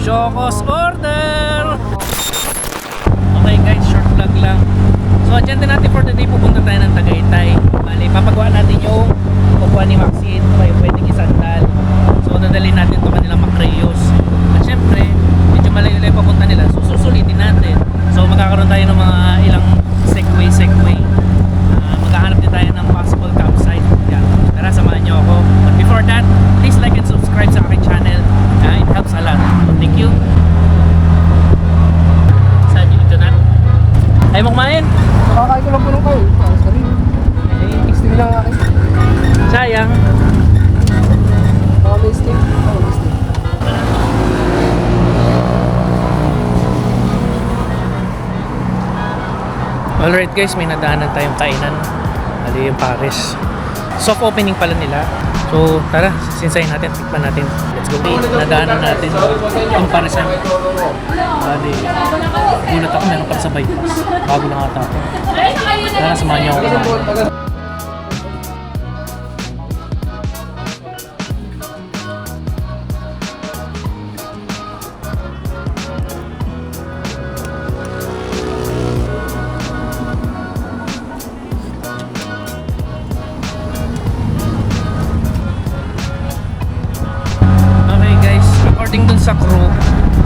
Chocos order! Okay guys, short vlog lang. So agenda natin for today, pupunta tayo ng Tagaytay. Bali, papagawa natin yung kukuha ni Maxine, may pwedeng isandal. So dadalhin natin ito kanilang Macreos. At syempre, medyo malayo-layo papunta nila, so susulitin natin. So magkakaroon tayo ng mga ilang segway. Maghahanap din tayo ng possible campsite. Yan. Tara, samahan nyo ako. But before that, please like and subscribe sa aking channel. It helps a lot. So, thank you. Saan yun ito na? Ayaw mo kumain? Nakakain ko lang po nung kayo. Sorry. Extreme lang akin. Sayang. May steak. May steak. Alright guys, may nadaanan tayong kainan. Ali yung Paris. Soft opening pala nila. So tara, sinsayin natin, tikman natin. Let's go. Nadaanan natin yung Parisan. Bali, gulat ako, meron pala sa bypass. Bago lang ata ako. Tara, samahan niyo ako kumain. According dun sa crew,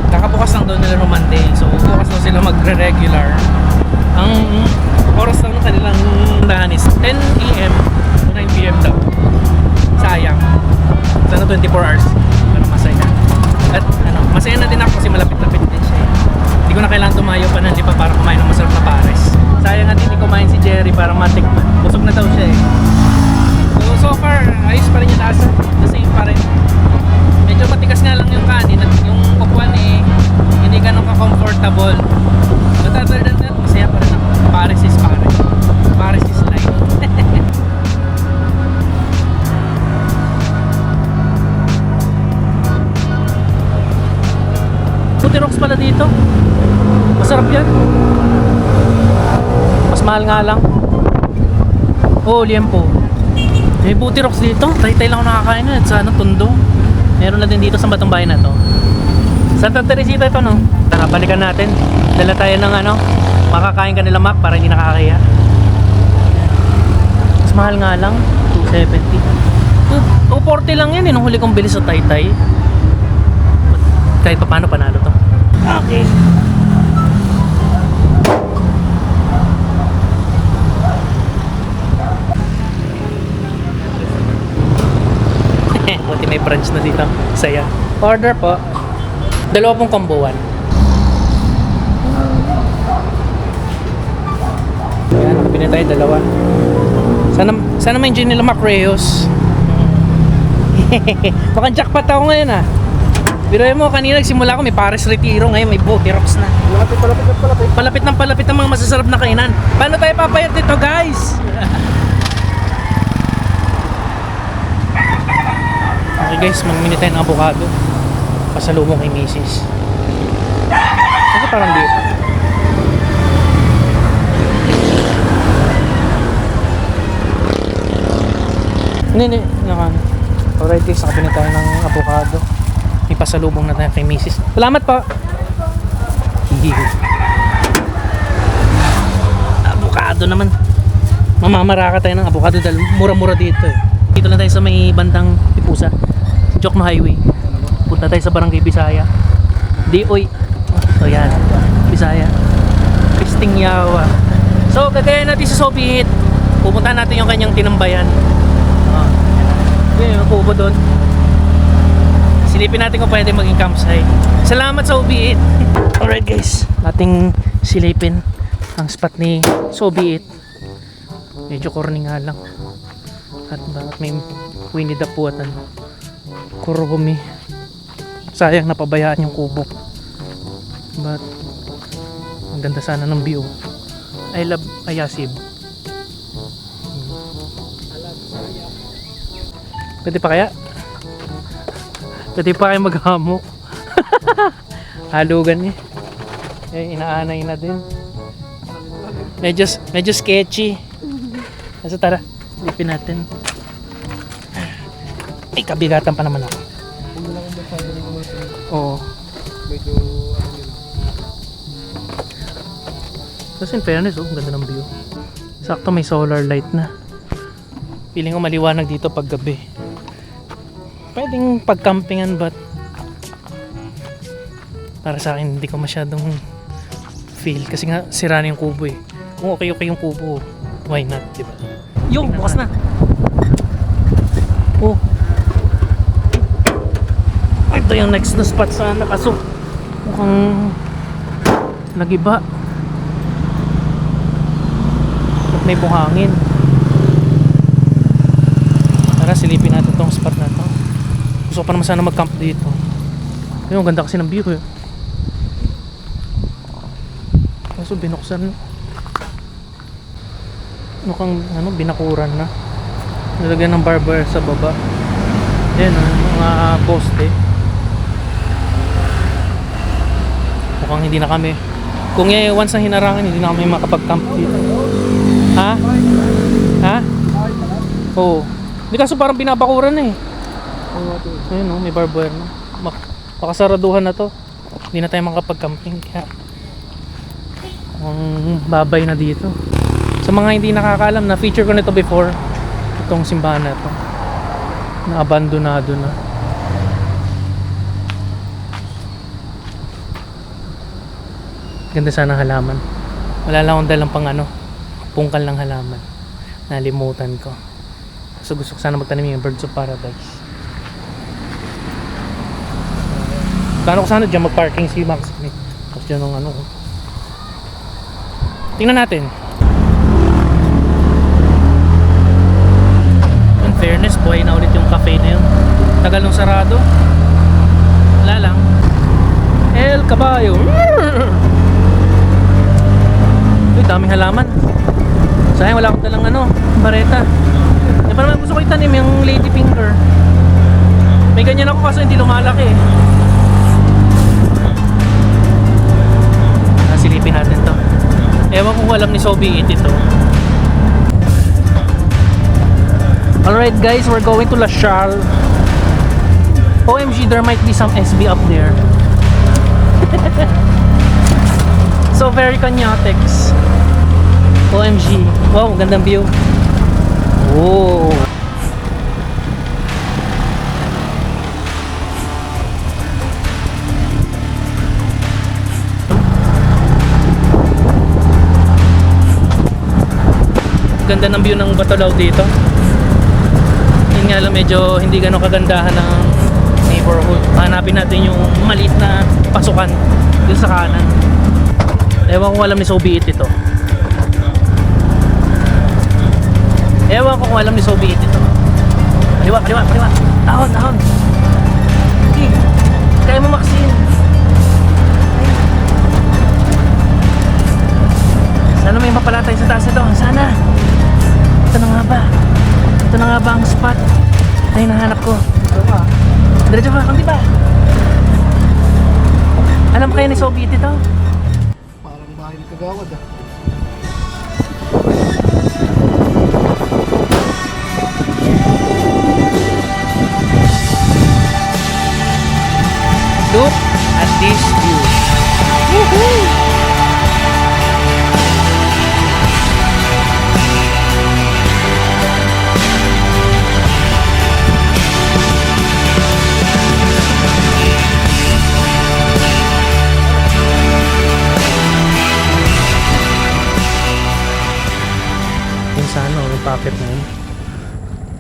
kakabukas lang daw nila no Monday. So bukas daw sila magre-regular. Ang oras daw ng kanilang dahan is 10 AM to 9 PM daw. Sayang. Sana 24 hours. Pero masaya. At masaya na din ako kasi malapit-lapit din siya. Hindi ko na kailangan tumayo pa ng lipa para kumain ng masarap na pares. Sayang at hindi kumain si Jerry para matikman. Busog na daw siya eh. So far, ayos pa rin yung lasa. The same pa rin. Medyo matigas nga lang yung kanin at yung upuan eh hindi ganun ka-comfortable. But other than that, masaya pa rin ako. Paris is Paris. Paris is life. Puti rocks pala dito. Masarap yan. Mas mahal nga lang. Oh, liempo. May puti rocks dito. Tay-tay lang ako nakakain na. At sa Tondo. Meron na din dito sa Batang Bayan na to. Santa Teresita ito, no? Tara, balikan natin. Dala tayo ng makakain ka nila Mac para hindi nakakaya. Mas mahal nga lang, 270. 240 lang yan, nung huli kong bili sa Taytay. Kahit pa paano panalo to. Okay. Buti may brunch na dito. Saya. Order po. Dalawa pong comboan. Ayan, nakabili tayo dalawa. Sana may gin nila Macreos. Mukhang jackpot ako ngayon ah. Biruin mo, kanina nagsimula ako may Paris Retiro, ngayon may Bote Rocks na. Palapit ng mga masasarap na kainan. Paano tayo papayat dito guys? Okay guys, magmini tayo ng avocado. Pasalubong kay Mrs. Kasi parang di. Hindi. Alright guys, nakabili tayo ng avocado. May pasalubong na tayo kay Mrs. Salamat pa. Avocado naman. Mamamaraka tayo ng avocado dahil mura-mura dito eh. Dito lang tayo sa may bandang Pipusa. Jokno Highway. Punta tayo sa Barangay Bisaya. Dioy. So yan. Bisaya. Kristingyawa. So gagayahin natin sa Soviet. Pupuntahan natin yung kanyang tinambayan. Yun yung kubo doon. Silipin natin kung pwede maging campsite. Salamat Soviet. Alright guys. Nating silipin ang spot ni Soviet. Medyo corny nga lang. At bakit may Winnie the Pooh at Kurumi. Sayang napabayaan yung kubo. But ang ganda sana ng view. I love Ayasib. Pwede pa kaya? Pwede pa kayo maghamok. Halugan niya. Inaanay na din. Medyo sketchy. Kasi tara, lipin natin. Ay, kabigatan pa naman ako. Oo. Medyo ano yun. Kasi in fairness, oh, ang ganda ng view. Sakto may solar light na. Feeling ko maliwanag dito pag gabi. Pwedeng pag-campingan but para sa akin hindi ko masyadong feel kasi nga sira na yung kubo eh. Kung okay yung kubo, why not, di ba? Yung bukas na. Oh. Ito yung next na spot sana kaso mukhang nagiba. At may buhangin. Tara, silipin natin tong spot na to. Gusto ko pa naman sana mag-camp dito. Ayun, ganda kasi ng view eh. Kaso binuksan. Mukhang binakuran na. Nilagyan ng barber sa baba. Ayan, mga poste. Mukhang hindi na kami. Kung once na hinarangan, hindi na kami makapag-camp dito. Ha? Ha? Oo. Hindi kaso parang binabakuran na eh. Ayun, may barber na. Makasaraduhan na to. Hindi na tayo makapag-camping. Kaya ang babay na dito. Sa mga hindi nakakaalam, na feature ko nito before. Itong simbahan na to. Na abandonado na. Ganda sana ng halaman. Wala lang akong dalang pang pungkal ng halaman. Nalimutan ko. So gusto ko sana magtanim yung Birds of Paradise. Plano ko sana dyan mag-parking si Max. Tapos dyan ng tingnan natin. In fairness, buhay na ulit yung cafe na yun. Tagal nung sarado. Wala lang. El Caballo. Uy, daming halaman. Sayang wala akong dalang bareta. Eh, parang gusto ko itanim yung lady finger. May ganyan ako kaso hindi lumalaki eh. Silipin natin to. Ewan kung alam ni Sobi ito. Alright guys, we're going to La Salle. OMG, there might be some SB up there. So very Canyotex. OMG. Wow, gandang view. Oh. Ganda ng view ng Batulaw dito. Yun nga lang, medyo hindi gano'ng kagandahan ng neighborhood. Hanapin natin yung maliit na pasukan dun sa kanan. Ewan ko alam ni Sobiit ito. Ewan ko kung alam ni Sobiit ito. Kaliwa, kaliwa, kaliwa. Dahon, dahon. Okay. Kaya mo Maxine. Sana may mapala tayo sa taas ito. Sana. Ito na nga ba? Ito na nga ba ang spot na hinahanap ko? Diretso ba? Kunti ba? Alam kaya ni Sobiet ito? Parang bahay ni Kagawad ah. Look at this view. Woohoo! Yung packet na yun.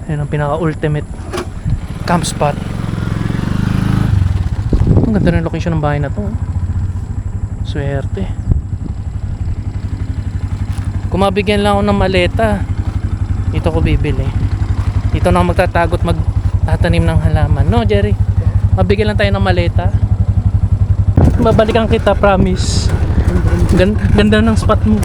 Ayun ang pinaka-ultimate camp spot. Ang ganda ng location ng bahay na to. Swerte. Kung mabigyan lang ako ng maleta, dito ko bibili. Dito na ako magtatagot, magtatanim ng halaman. No, Jerry? Mabigyan lang tayo ng maleta. Babalikan kita, promise. Ganda ng spot mo.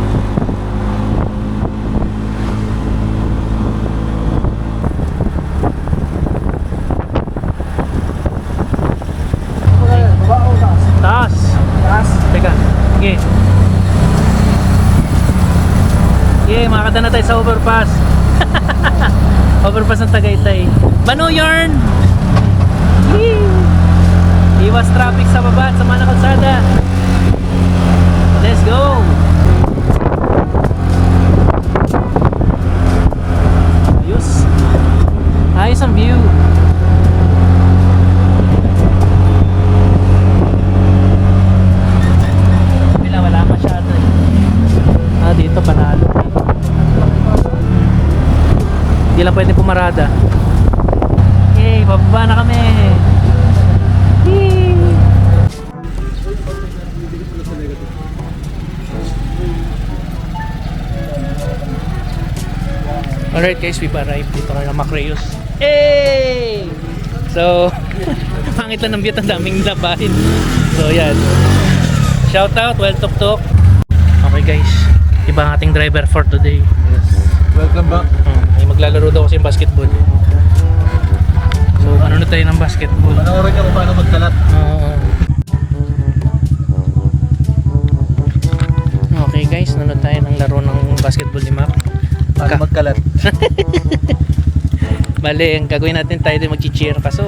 Taas. Taas. Teka. Sige. Yeah, makakada na tayo sa overpass. Overpass ng Tagaytay. Bano yarn! Yee! Iwas traffic sa baba at sa mga kalsada. Let's go! Ayos. Ayos ang view. Wala masyado eh. Dito panalo. Hindi lang pwede pumarada. Yay, bababa na kami. Yay! Alright guys, we've arrived dito na Macreos. Hey! So, pangit lang ng view, ang daming labahin. So yan. Shout out, well tok. Okay guys, iba ang ating driver for today. Yes. Welcome back. May maglalaro daw kasi yung basketball. So ano na tayo ng basketball? Panoorin niyo kung paano magkalat. Okay guys, nanood tayo ng laro ng basketball ni Mac. Paano magkalat? Bale, ang gagawin natin tayo din mag-cheer ka. So,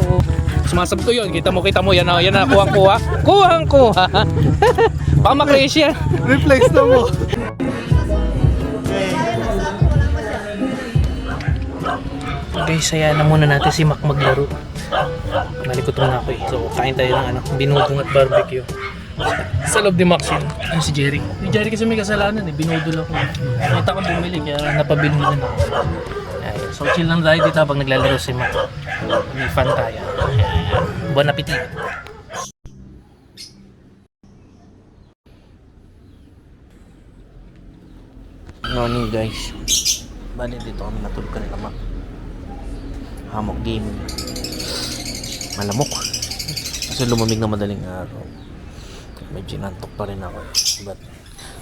sumasabto yun. Kita mo, yan na, kuhang-kuha. Kuhang-kuha. Baka makresh yan. Reflex na mo. Guys, saya na muna natin si Mac maglaro. Nalikot muna ako eh. So, kain tayo ng binudong at barbecue. Sa loob ni Max yun. Ano si Jerry? Si Jerry kasi may kasalanan eh. Binudol ako. Nakita ko bumili kaya napabili na ako. Ayan. So, chill lang tayo dito habang naglalaro si Mac. May fun tayo. Ayan. Bon appetit! Morning guys. Bali dito kami natulog kanina Mac. Hammock gaming. Malamok. Kasi lumamig na madaling araw. Medyo nantok pa rin ako. But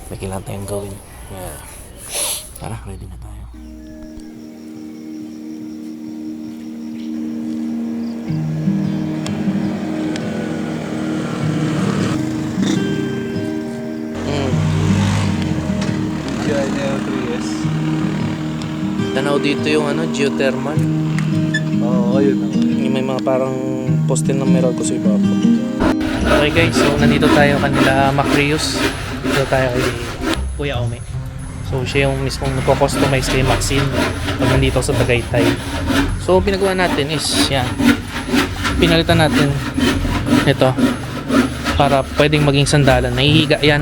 may kailangan tayong gawin. Yeah. Tara, ready na tayo. GIL 3S. Tanaw dito yung geothermal. Oo, ayun. Yung may mga parang poste ng Meralco sa iba po. Okay guys, so nandito tayo kanila Macreos. Dito tayo kay Kuya Ome. So siya yung mismong nagko-customize kay Maxine pag nandito sa Tagaytay. So pinagawa natin is yan. Pinalitan natin ito para pwedeng maging sandalan. Nahihiga yan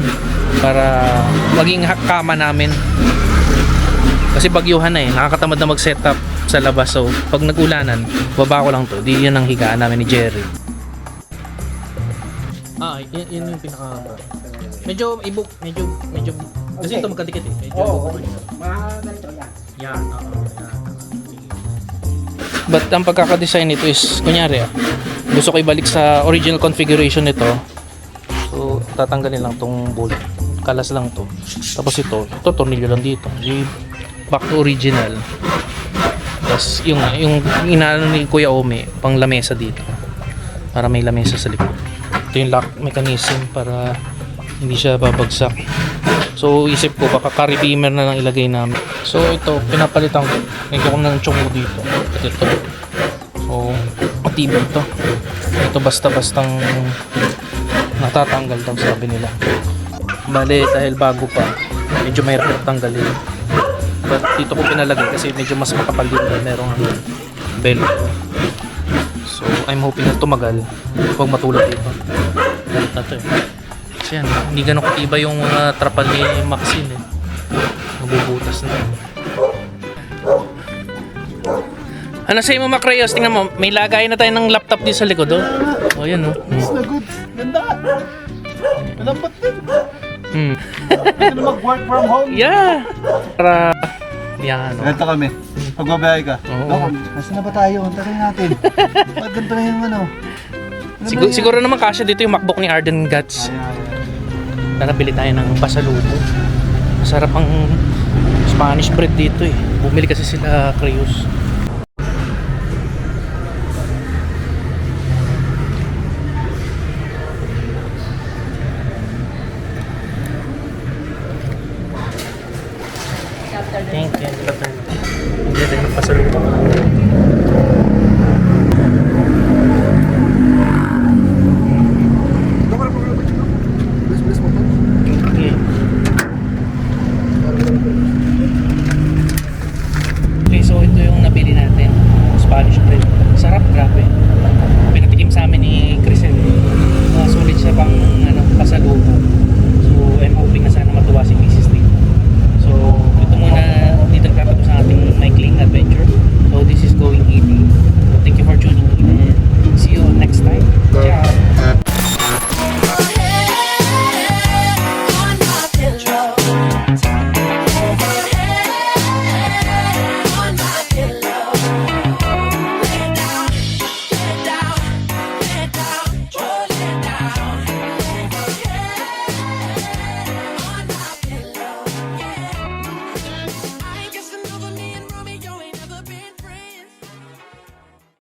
para maging kama namin. Kasi bagyuhan na eh, nakakatamad na mag-setup sa labas. So pag nag-ulanan, baba ko lang to. Di yun ang higaan namin ni Jerry. Yun yung pinaka medyo ibuk, medyo kasi ito magkadikit eh. Medyo yan. But ang pagkaka-design nito is kunyari gusto ko ibalik sa original configuration nito. So tatanggalin lang tong bolt. Kalas lang to. Tapos ito tornilyo lang dito. Back to original. Tapos yung inaano ni Kuya Ome pang lamesa dito. Para may lamesa sa likod. Ito yung lock mechanism para hindi siya babagsak. So isip ko baka carry beamer na lang ilagay namin. So ito pinapalitan ko. Nagyan ko ng chungo dito. At ito. So matibay ito. Ito basta-bastang natatanggal daw sabi nila. Bale dahil bago pa medyo mahirap tanggalin. But dito ko pinalagay kasi medyo mas makapal dito. Merong belt. So I'm hoping na tumagal huwag matulad dito. Galit na to eh. Kasi yan, hindi ganun katiba yung mga trapal ni Maxine eh. Mabubutas na. Ano sa'yo mo Macreos? Tingnan mo, may lagay na tayo ng laptop dito sa likod oh. Oh yan oh. It's na good. Ganda. Malambot din. Pwede na mag-work from home. Yeah! Para, yan oh. Ganito kami. Pagbabayay ka. Oo. Nasaan na ba tayo? Antayin natin. Ba't ganito na yung Siguro naman kasya dito yung MacBook ni Arden Guts. Tara, bili tayo ng pasalubong. Masarap ang Spanish bread dito eh. Bumili kasi sila Creos. Thank you. Bili tayo ng pasalubong.